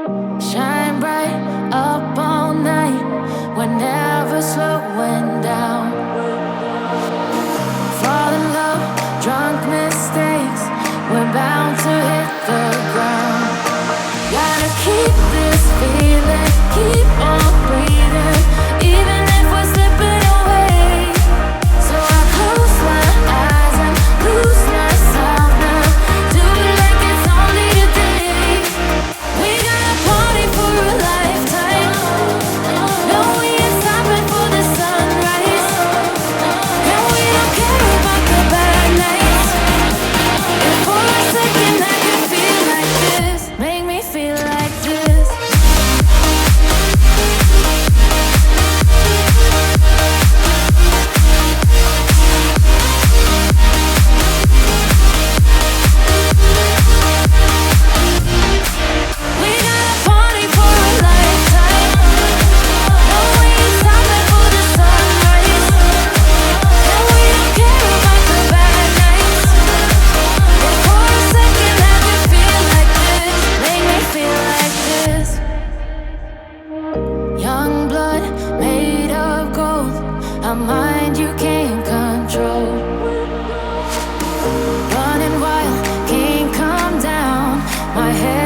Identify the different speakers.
Speaker 1: Shine bright up all night. We're never slowing down. Fall in love, drunk mistakes. We're bound to hit the ground. Gotta keep this feeling, keep on breathing, even if we're slipping away. So I close my eyes and lose myself now. Do it like it's only a day. We got a party for a lifetime. No, we ain't stopping for the sunrise. And we don't care about the bad nights. If for a second I can feel like this, make me feel like this. We got a party for a lifetime. No, we ain't stopping for the sunrise. And we don't care about the bad nights. If for a second I can feel like this, make me feel like this. Young blood made of gold, a mind you can't control. Running wild, can't come down. My head